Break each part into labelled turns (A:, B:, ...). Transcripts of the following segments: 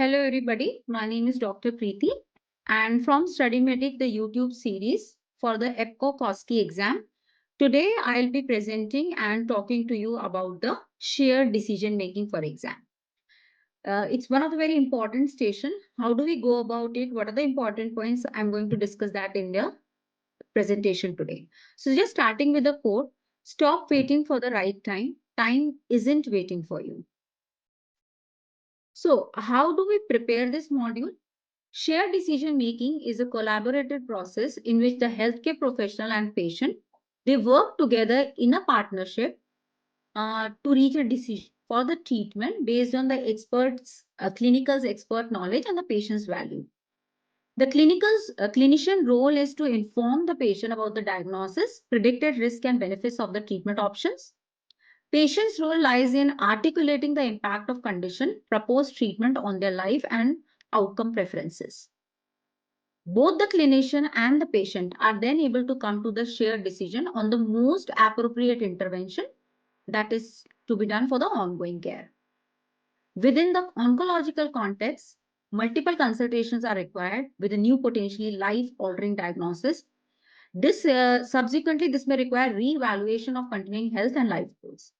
A: Hello everybody, my name is Dr. Priti and from Study Medic, the YouTube series for the EFOG exam. Today I'll be presenting and talking to you about the shared decision making for exam. It's one of the very important station. How do we go about it? What are the important points? I'm going to discuss that in the presentation today. So just starting with the quote, stop waiting for the right time. Time isn't waiting for you. So how do we prepare this module? Shared decision making is a collaborative process in which the healthcare professional and patient, they work together in a partnership to reach a decision for the treatment based on the clinical's expert knowledge and the patient's value. The clinician role is to inform the patient about the diagnosis, predicted risk and benefits of the treatment options. Patient's role lies in articulating the impact of condition, proposed treatment on their life and outcome preferences. Both the clinician and the patient are then able to come to the shared decision on the most appropriate intervention that is to be done for the ongoing care. Within the oncological context, multiple consultations are required with a new potentially life-altering diagnosis. Subsequently, this may require re-evaluation of continuing health and life goals.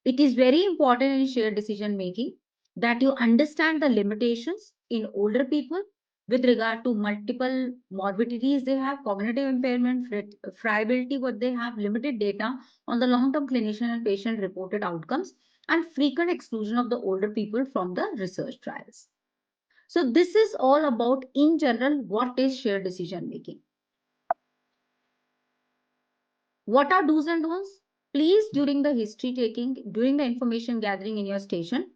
A: It is very important in shared decision making that you understand the limitations in older people with regard to multiple morbidities they have, cognitive impairment, friability, what they have, limited data on the long-term clinician and patient reported outcomes, and frequent exclusion of the older people from the research trials. So this is all about, in general, what is shared decision making. What are do's and don'ts? Please, during the history taking, during the information gathering in your station,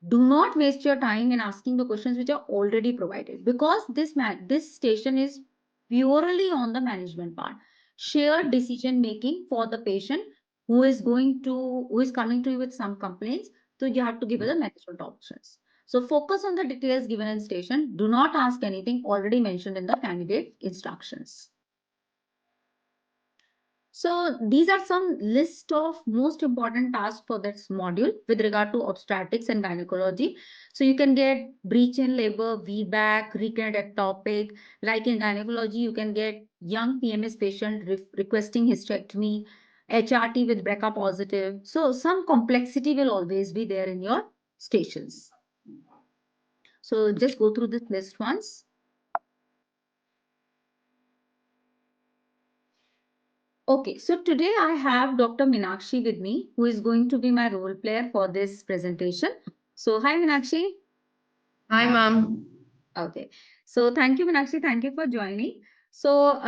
A: do not waste your time in asking the questions which are already provided, because this station is purely on the management part. Shared decision making for the patient who is coming to you with some complaints. So you have to give the management options. So focus on the details given in station. Do not ask anything already mentioned in the candidate instructions. So these are some list of most important tasks for this module with regard to obstetrics and gynecology. So you can get breech in labor, VBAC, recurrent ectopic. Like in gynecology, you can get young PMS patient requesting hysterectomy, HRT with BRCA positive. So some complexity will always be there in your stations. So just go through this list once. Okay, so today I have Dr. Meenakshi with me, who is going to be my role player for this presentation. So, hi Meenakshi.
B: Hi, ma'am.
A: Okay, so thank you, Meenakshi. Thank you for joining. So,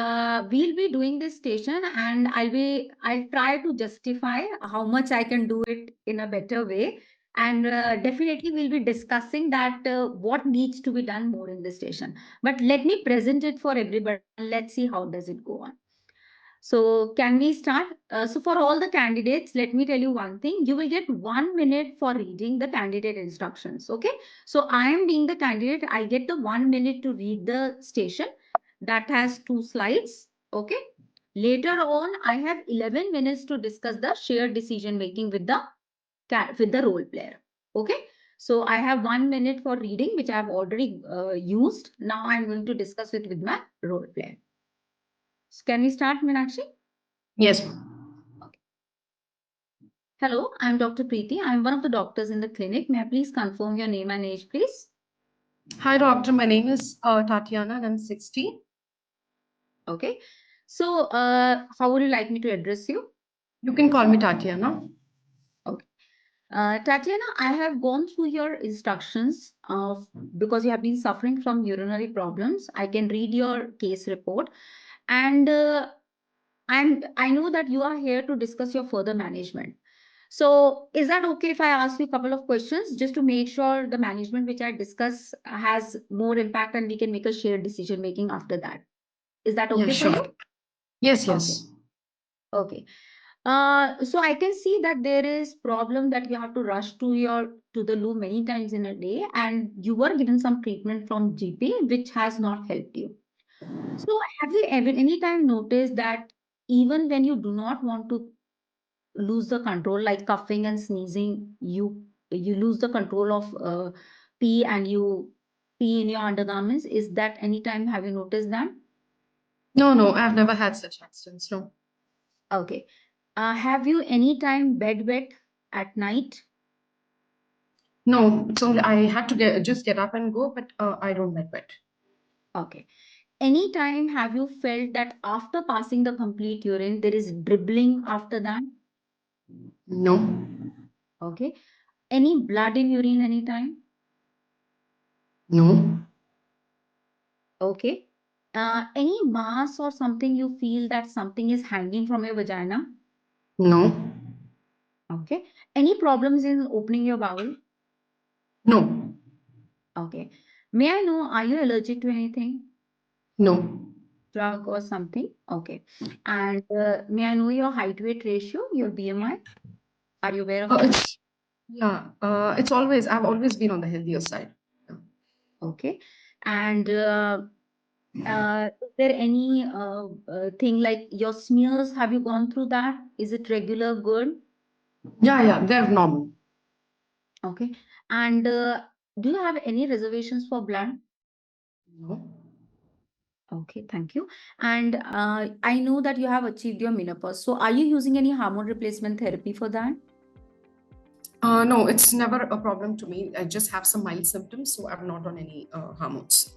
A: we'll be doing this station, and I'll try to justify how much I can do it in a better way. And definitely we'll be discussing that what needs to be done more in this station. But let me present it for everybody and let's see how does it go on. So can we start? So for all the candidates, let me tell you one thing. You will get 1 minute for reading the candidate instructions. Okay. So I am being the candidate. I get the 1 minute to read the station that has 2 slides. Okay. Later on, I have 11 minutes to discuss the shared decision making with the role player. Okay. So I have 1 minute for reading, which I have already used. Now I'm going to discuss it with my role player. So can we start, Meenakshi?
B: Yes.
A: Hello, I'm Dr. Preeti. I'm one of the doctors in the clinic. May I please confirm your name and age, please?
B: Hi, doctor. My name is Tatiana and I'm 60.
A: Okay. So, how would you like me to address you?
B: You can call me Tatiana.
A: Okay. Tatiana, I have gone through your instructions because you have been suffering from urinary problems. I can read your case report, and I know that you are here to discuss your further management. So is that okay if I ask you a couple of questions just to make sure the management which I discuss has more impact and we can make a shared decision making after that? Is that okay for you?
B: Yes,
A: Okay.
B: yes.
A: Okay. So I can see that there is problem that you have to rush to the loo many times in a day, and you were given some treatment from GP which has not helped you. So have you ever any time noticed that even when you do not want to lose the control, like coughing and sneezing, you lose the control of pee and you pee in your undergarments? Is that any time have you noticed that?
B: No, I've never had such accidents. No.
A: Okay. Have you any time bed wet at night?
B: No, it's only I had to get up and go, but I don't like wet.
A: Okay. Any time have you felt that after passing the complete urine, there is dribbling after that?
B: No,
A: Okay. Any blood in urine anytime?
B: no,
A: Okay. Any mass or something you feel that something is hanging from your vagina?
B: no,
A: Okay. Any problems in opening your bowel?
B: no,
A: Okay. May I know, are you allergic to anything?
B: no.
A: Drug or something? Okay. And may I know your height weight ratio, your BMI? Are you aware of that?
B: It's yeah. It's always I've always been on the healthier side. Yeah.
A: Okay. And is there any thing like your smears? Have you gone through that? Is it regular, good?
B: Yeah, they're normal.
A: Okay. And do you have any reservations for blood?
B: No.
A: Okay, thank you. And I know that you have achieved your menopause. So are you using any hormone replacement therapy for that?
B: No, it's never a problem to me. I just have some mild symptoms, so I'm not on any hormones.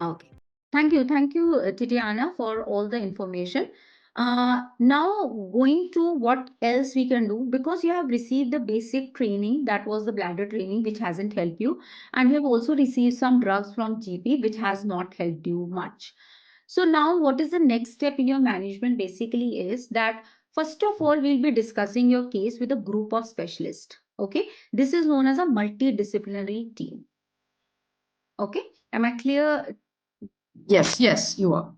A: Okay. Thank you, Titiana, for all the information. Now going to what else we can do, because you have received the basic training, that was the bladder training, which hasn't helped you, and you have also received some drugs from GP, which has not helped you much. So now what is the next step in your management basically is that first of all, we'll be discussing your case with a group of specialists. Okay. This is known as a multidisciplinary team. Okay. Am I clear?
B: Yes, you are.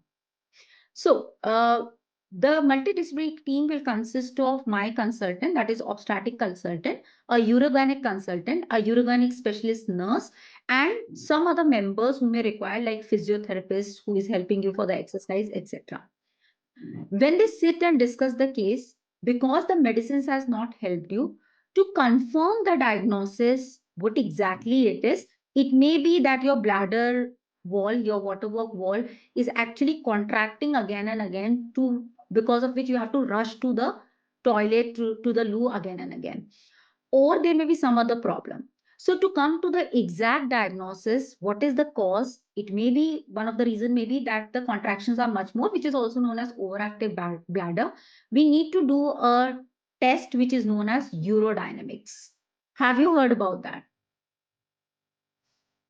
A: So, the multidisciplinary team will consist of my consultant, that is obstetric consultant, a urogynec consultant, a urogynec specialist nurse, and some other members who may require, like physiotherapist who is helping you for the exercise, etc. When they sit and discuss the case, because the medicines has not helped you, to confirm the diagnosis, what exactly it is, it may be that your bladder wall, your waterwork wall is actually contracting again and again, to because of which you have to rush to the toilet, to the loo again and again, or there may be some other problem. So to come to the exact diagnosis, what is the cause? It may be one of the reason may be that the contractions are much more, which is also known as overactive bladder. We need to do a test which is known as urodynamics. Have you heard about that?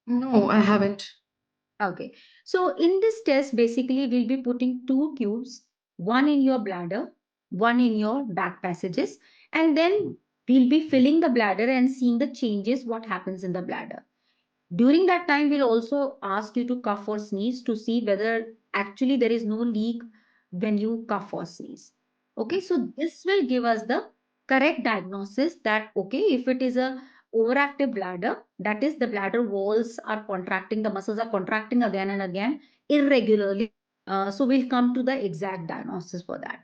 B: No, I haven't.
A: Okay. So in this test, basically, we'll be putting two tubes, one in your bladder, one in your back passages, and then we'll be filling the bladder and seeing the changes, what happens in the bladder. During that time, we'll also ask you to cough or sneeze to see whether actually there is no leak when you cough or sneeze. Okay, so this will give us the correct diagnosis that, okay, if it is a overactive bladder, that is the bladder walls are contracting, the muscles are contracting again and again irregularly. So we'll come to the exact diagnosis for that.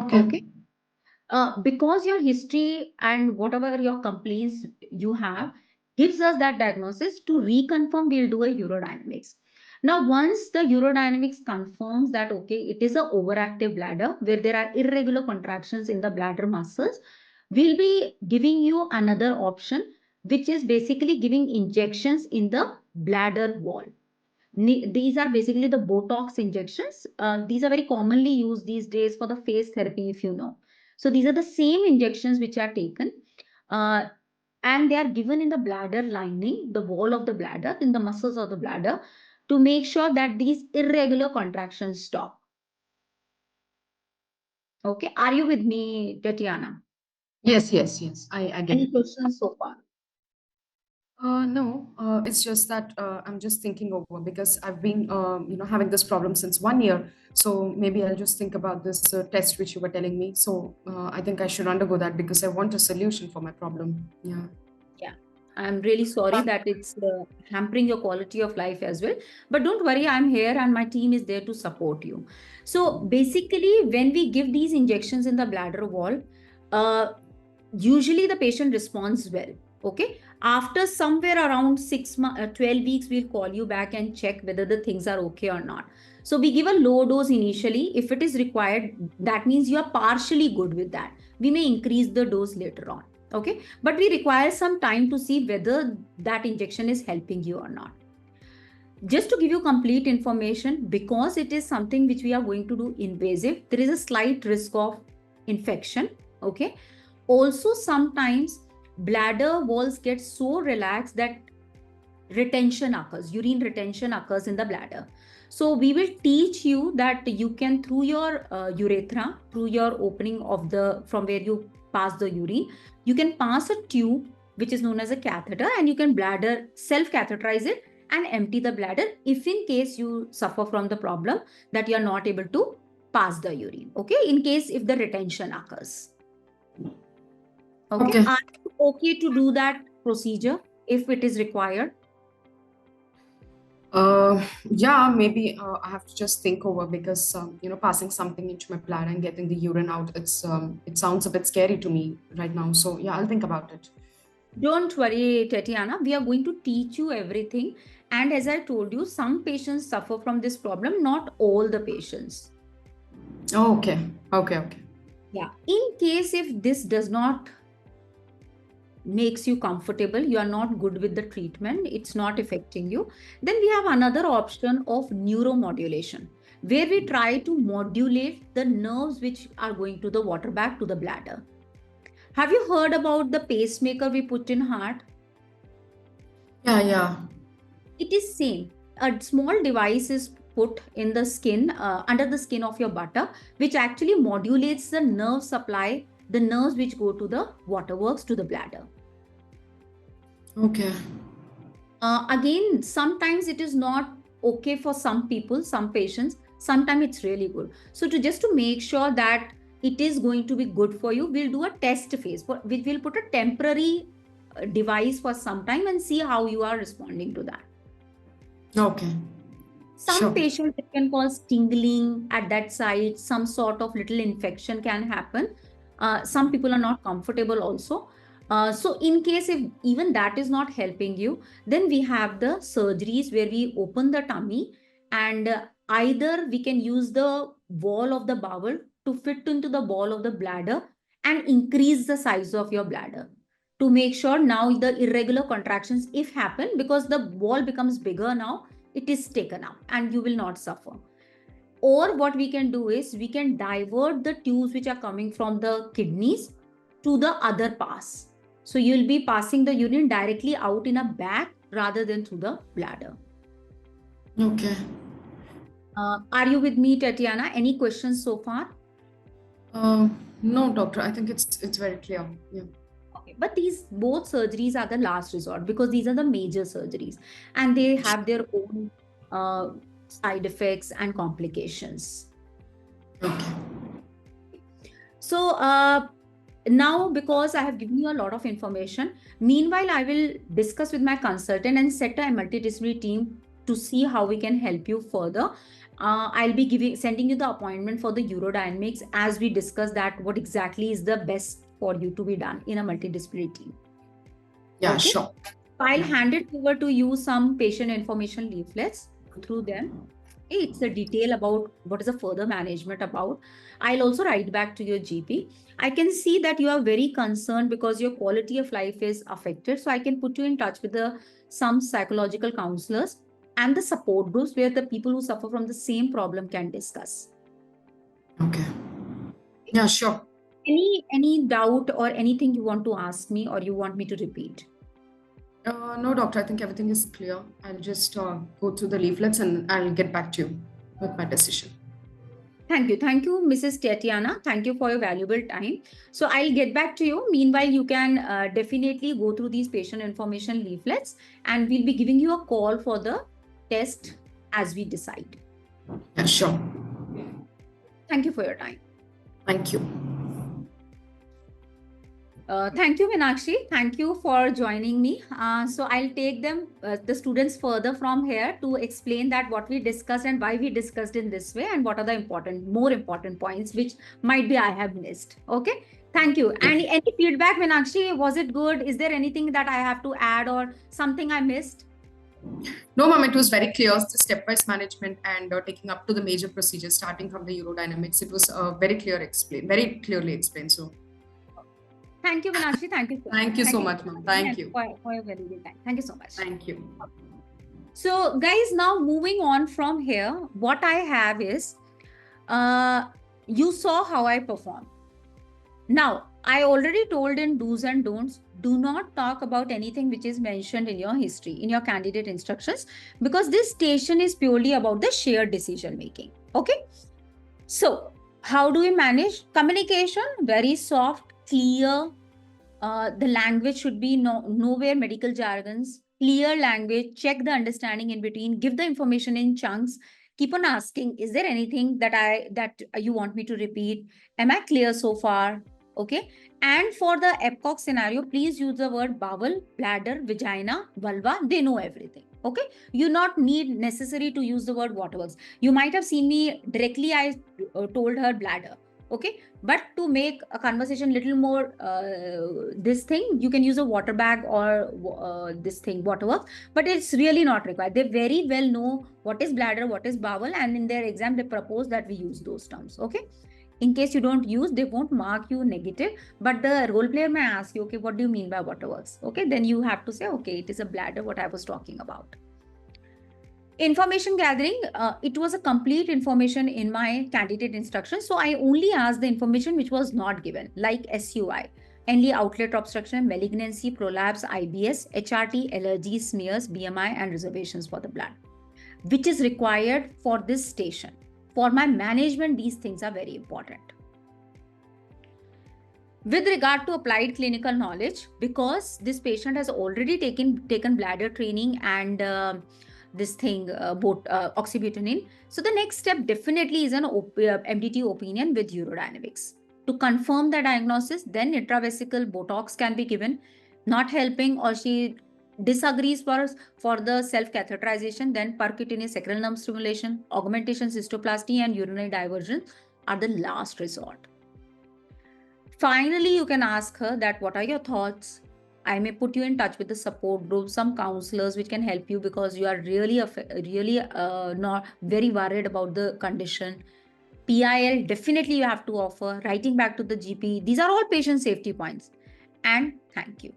B: Okay.
A: Okay. Because your history and whatever your complaints you have gives us that diagnosis, to reconfirm, we'll do a urodynamics. Now, once the urodynamics confirms that, okay, it is a overactive bladder where there are irregular contractions in the bladder muscles, we'll be giving you another option, which is basically giving injections in the bladder wall. These are basically the Botox injections. These are very commonly used these days for the face therapy, if you know. So these are the same injections which are taken, uh, and they are given in the bladder lining, the wall of the bladder, in the muscles of the bladder, to make sure that these irregular contractions stop. Okay, are you with me, Tatiana?
B: Yes. I get
A: Any
B: it.
A: questions so far?
B: No, it's just that I'm just thinking over because I've been, having this problem since 1 year. So maybe I'll just think about this test which you were telling me. So I think I should undergo that because I want a solution for my problem. Yeah.
A: Yeah, I'm really sorry that it's hampering your quality of life as well. But don't worry, I'm here and my team is there to support you. So basically, when we give these injections in the bladder wall, uh, usually the patient responds well. Okay. After somewhere around 12 weeks, we'll call you back and check whether the things are okay or not. So we give a low dose initially. If it is required, that means you are partially good with that. We may increase the dose later on. Okay. But we require some time to see whether that injection is helping you or not. Just to give you complete information, because it is something which we are going to do invasive, there is a slight risk of infection. Okay. Also, sometimes bladder walls get so relaxed that retention occurs, urine retention occurs in the bladder. So we will teach you that you can, through your urethra, through your opening of from where you pass the urine, you can pass a tube which is known as a catheter, and you can bladder self-catheterize it and empty the bladder if in case you suffer from the problem that you are not able to pass the urine. Okay, in case if the retention occurs. Okay. Are you okay to do that procedure if it is required?
B: Yeah, maybe I have to just think over, because passing something into my bladder and getting the urine out, it sounds a bit scary to me right now. So yeah, I'll think about it.
A: Don't worry, Tatiana. We are going to teach you everything. And as I told you, some patients suffer from this problem, not all the patients.
B: Oh, okay.
A: Yeah. In case if this does not makes you comfortable, you are not good with the treatment, it's not affecting you, then we have another option of neuromodulation, where we try to modulate the nerves which are going to the water bag to the bladder. Have you heard about the pacemaker we put in heart?
B: Yeah.
A: It is same. A small device is put in the skin, under the skin of your buttock, which actually modulates the nerve supply, the nerves which go to the waterworks to the bladder.
B: Okay.
A: Again, sometimes it is not okay for some people, some patients. Sometimes it's really good. So just to make sure that it is going to be good for you, we'll do a test phase. We'll put a temporary device for some time and see how you are responding to that.
B: Okay.
A: Some patients, it can cause tingling at that site. Some sort of little infection can happen. Some people are not comfortable also. So in case if even that is not helping you, then we have the surgeries where we open the tummy, and either we can use the wall of the bowel to fit into the wall of the bladder and increase the size of your bladder to make sure now the irregular contractions, if happen, because the wall becomes bigger now, it is taken out and you will not suffer. Or what we can do is we can divert the tubes which are coming from the kidneys to the other pass. So you'll be passing the urine directly out in a bag rather than through the bladder.
B: Okay.
A: Are you with me, Tatiana? Any questions so far?
B: No, doctor. I think it's very clear. Yeah.
A: Okay, but these both surgeries are the last resort because these are the major surgeries and they have their own side effects and complications.
B: Okay.
A: So now, because I have given you a lot of information, meanwhile, I will discuss with my consultant and set a multidisciplinary team to see how we can help you further. I'll be sending you the appointment for the urodynamics as we discuss that what exactly is the best for you to be done in a multidisciplinary team.
B: Yeah,
A: okay?
B: Sure.
A: I'll hand it over to you some patient information leaflets through them. It's a detail about what is the further management about. I'll also write back to your GP. I can see that you are very concerned because your quality of life is affected. So I can put you in touch with some psychological counselors and the support groups where the people who suffer from the same problem can discuss.
B: Okay. Yeah, sure.
A: Any doubt or anything you want to ask me or you want me to repeat?
B: No, doctor, I think everything is clear. I'll just go through the leaflets and I'll get back to you with my decision.
A: Thank you. Thank you, Mrs. Tatiana. Thank you for your valuable time. So I'll get back to you. Meanwhile, you can definitely go through these patient information leaflets and we'll be giving you a call for the test as we decide.
B: Yeah, sure.
A: Thank you for your time.
B: Thank you.
A: Thank you, Meenakshi. Thank you for joining me. So I'll take the students further from here to explain that what we discussed and why we discussed in this way and what are the more important points which might be I have missed. Okay. Thank you. And any feedback, Meenakshi? Was it good? Is there anything that I have to add or something I missed?
B: No, ma'am, it was very clear, the stepwise management and taking up to the major procedures, starting from the urodynamics. It was very clearly explained. So,
A: thank you, Meenakshi. Thank you so much.
B: Thank you so much, ma'am. Thank you.
A: For your very good time. Thank you so much.
B: Thank you.
A: So, guys, now moving on from here, what I have is, you saw how I perform. Now, I already told in do's and don'ts, do not talk about anything which is mentioned in your history, in your candidate instructions, because this station is purely about the shared decision making. Okay. So, how do we manage communication? Very soft, clear. The language should be nowhere medical jargons, clear language, check the understanding in between, give the information in chunks, keep on asking, is there anything that you want me to repeat? Am I clear so far? Okay. And for the EPCOG scenario, please use the word bowel, bladder, vagina, vulva. They know everything. Okay. You not need necessary to use the word waterworks. You might have seen me directly, I told her bladder. Okay. But to make a conversation little more this thing, you can use a water bag or this thing, waterworks, but it's really not required. They very well know what is bladder, what is bowel, and in their exam, they propose that we use those terms. Okay. In case you don't use, they won't mark you negative, but the role player may ask you, okay, what do you mean by waterworks? Okay, then you have to say, okay, it is a bladder, what I was talking about. Information gathering, it was a complete information in my candidate instructions. So I only asked the information which was not given, like SUI, Henle outlet obstruction, malignancy, prolapse, IBS, HRT, allergies, smears, BMI, and reservations for the blood, which is required for this station. For my management, these things are very important. With regard to applied clinical knowledge, because this patient has already taken bladder training and this thing, oxybutynin. So the next step definitely is an MDT opinion with urodynamics. To confirm the diagnosis, then intravesical Botox can be given. Not helping, or she disagrees for the self-catheterization, then percutaneous sacral nerve stimulation, augmentation, cystoplasty, and urinary diversion are the last resort. Finally, you can ask her that what are your thoughts? I may put you in touch with the support group, some counselors which can help you because you are really not very worried about the condition. PIL, definitely you have to offer. Writing back to the GP. These are all patient safety points. And thank you.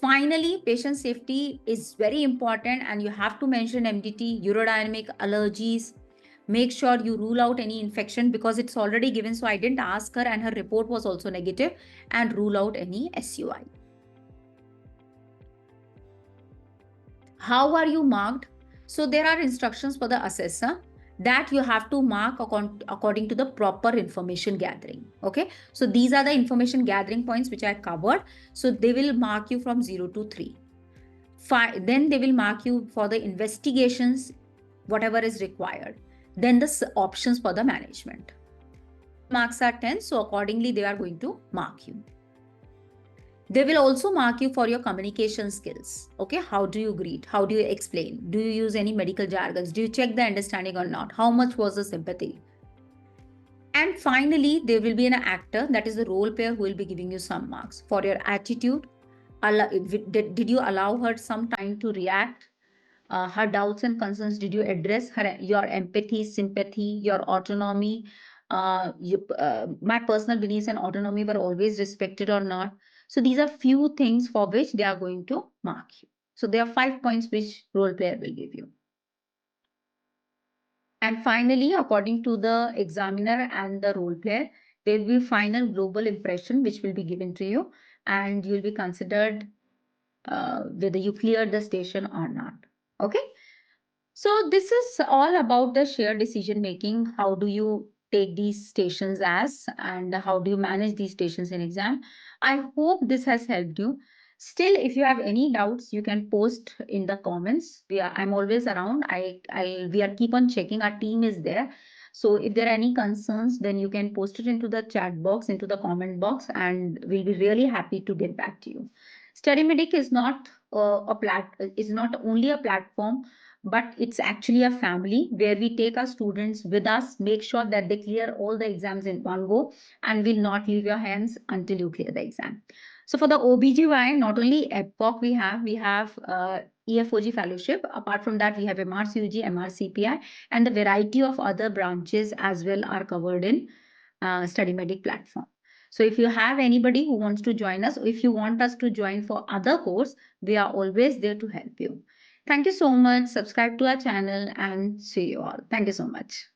A: Finally, patient safety is very important and you have to mention MDT, urodynamic, allergies. Make sure you rule out any infection because it's already given. So I didn't ask her and her report was also negative, and rule out any SUI. How are you marked? So there are instructions for the assessor that you have to mark according to the proper information gathering. Okay. So these are the information gathering points which I covered. So they will mark you from 0 to 3. Then they will mark you for the investigations, whatever is required. Then the options for the management. Marks are 10, so accordingly they are going to mark you. They will also mark you for your communication skills. Okay, how do you greet? How do you explain? Do you use any medical jargons? Do you check the understanding or not? How much was the sympathy? And finally, there will be an actor, that is the role player, who will be giving you some marks for your attitude. Did you allow her some time to react? Her doubts and concerns, did you address your empathy, sympathy, your autonomy? My personal beliefs and autonomy were always respected or not? So these are few things for which they are going to mark you. So there are 5 points which role player will give you. And finally, according to the examiner and the role player, there will be final global impression which will be given to you, and you will be considered whether you cleared the station or not. Okay. So this is all about the shared decision making. How do you take these stations and how do you manage these stations in exam? I hope this has helped you. Still, if you have any doubts, you can post in the comments. I'm always around. We are keep on checking. Our team is there. So if there are any concerns, then you can post it into the chat box, into the comment box, and we'll be really happy to get back to you. StudyMedic is not is not only a platform but it's actually a family where we take our students with us, make sure that they clear all the exams in one go, and will not leave your hands until you clear the exam. So for the OBGYN, not only EPCOG we have EFOG fellowship. Apart from that, we have MRCOG, MRCPI, and a variety of other branches as well are covered in StudyMedic platform. So if you have anybody who wants to join us, or if you want us to join for other course, we are always there to help you. Thank you so much. Subscribe to our channel and see you all. Thank you so much.